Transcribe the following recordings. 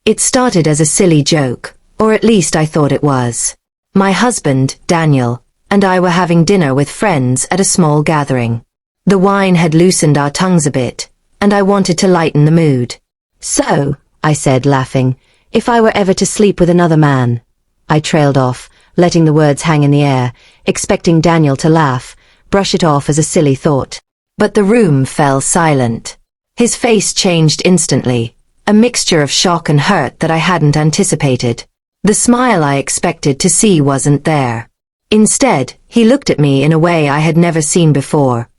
It started as a silly joke, or at least I thought it was. My husband, Daniel, and I were having dinner with friends at a small gathering. The wine had loosened our tongues a bit, and I wanted to lighten the mood. "So," I said, laughing, "if I were ever to sleep with another man." I trailed off, letting the words hang in the air, expecting Daniel to laugh, brush it off as a silly thought. But the room fell silent. His face changed instantly, a mixture of shock and hurt that I hadn't anticipated. The smile I expected to see wasn't there. Instead, he looked at me in a way I had never seen before.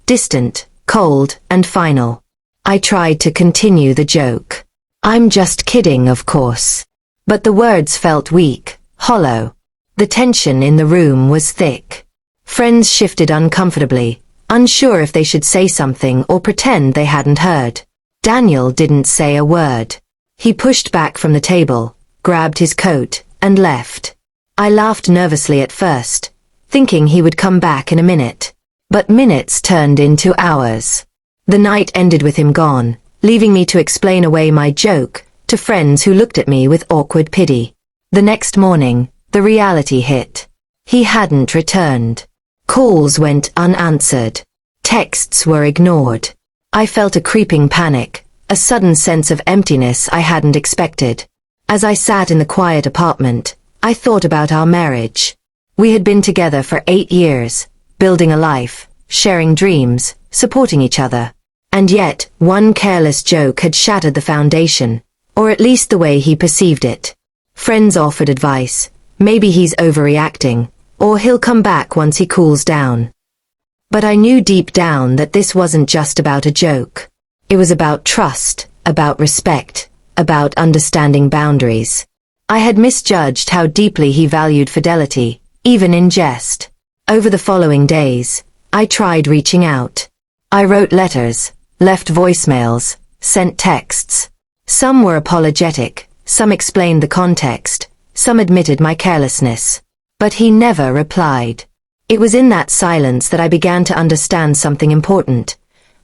Distant, cold, and final. I tried to continue the joke. "I'm just kidding, of course." But the words felt weak, hollow. The tension in the room was thick. Friends shifted uncomfortably, unsure if they should say something or pretend they hadn't heard. Daniel didn't say a word. He pushed back from the table, grabbed his coat, and left. I laughed nervously at first, thinking he would come back in a minute. But minutes turned into hours. The night ended with him gone, leaving me to explain away my joke to friends who looked at me with awkward pity. The next morning, the reality hit. He hadn't returned. Calls went unanswered. Texts were ignored. I felt a creeping panic, a sudden sense of emptiness I hadn't expected. As I sat in the quiet apartment, I thought about our marriage. We had been together for 8 years, building a life, sharing dreams, supporting each other. And yet, one careless joke had shattered the foundation, or at least the way he perceived it. Friends offered advice. Maybe he's overreacting, or he'll come back once he cools down. But I knew deep down that this wasn't just about a joke. It was about trust, about respect, about understanding boundaries. I had misjudged how deeply he valued fidelity, even in jest. Over the following days, I tried reaching out. I wrote letters, left voicemails, sent texts. Some were apologetic, some explained the context, some admitted my carelessness. But he never replied. It was in that silence that I began to understand something important.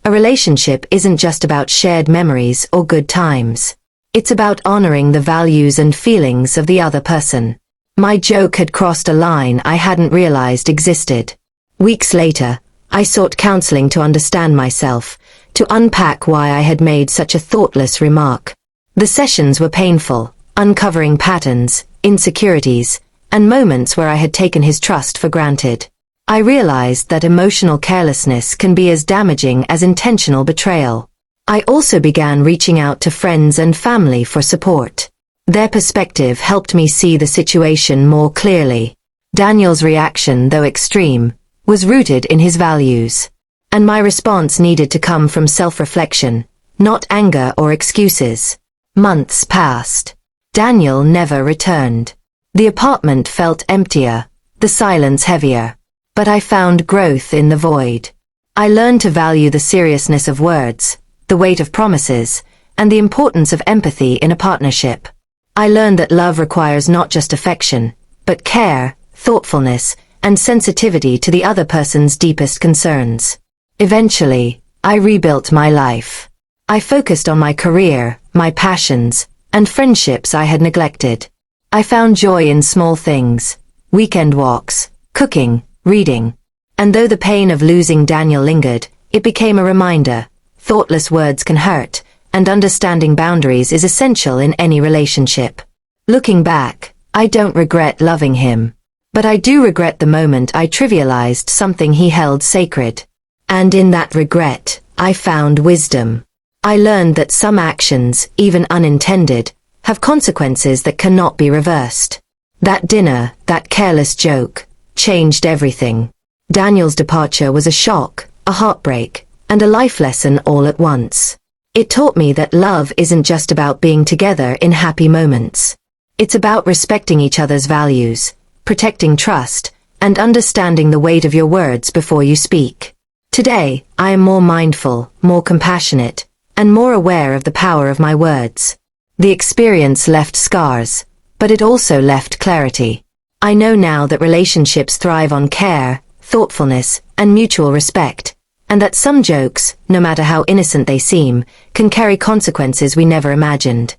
A relationship isn't just about shared memories or good times. It's about honoring the values and feelings of the other person. My joke had crossed a line I hadn't realized existed. Weeks later, I sought counseling to understand myself, to unpack why I had made such a thoughtless remark. The sessions were painful, uncovering patterns, insecurities, and moments where I had taken his trust for granted. I realized that emotional carelessness can be as damaging as intentional betrayal. I also began reaching out to friends and family for support. Their perspective helped me see the situation more clearly. Daniel's reaction, though extreme, was rooted in his values. And my response needed to come from self-reflection, not anger or excuses. Months passed. Daniel never returned. The apartment felt emptier, the silence heavier. But I found growth in the void. I learned to value the seriousness of words, the weight of promises, and the importance of empathy in a partnership. I learned that love requires not just affection, but care, thoughtfulness, and sensitivity to the other person's deepest concerns. Eventually, I rebuilt my life. I focused on my career, my passions, and friendships I had neglected. I found joy in small things, weekend walks, cooking, reading. And though the pain of losing Daniel lingered, it became a reminder. Thoughtless words can hurt, and understanding boundaries is essential in any relationship. Looking back, I don't regret loving him. But I do regret the moment I trivialized something he held sacred. And in that regret, I found wisdom. I learned that some actions, even unintended, have consequences that cannot be reversed. That dinner, that careless joke, changed everything. Daniel's departure was a shock, a heartbreak, and a life lesson all at once. It taught me that love isn't just about being together in happy moments. It's about respecting each other's values, protecting trust, and understanding the weight of your words before you speak. Today, I am more mindful, more compassionate, and more aware of the power of my words. The experience left scars, but it also left clarity. I know now that relationships thrive on care, thoughtfulness, and mutual respect, and that some jokes, no matter how innocent they seem, can carry consequences we never imagined.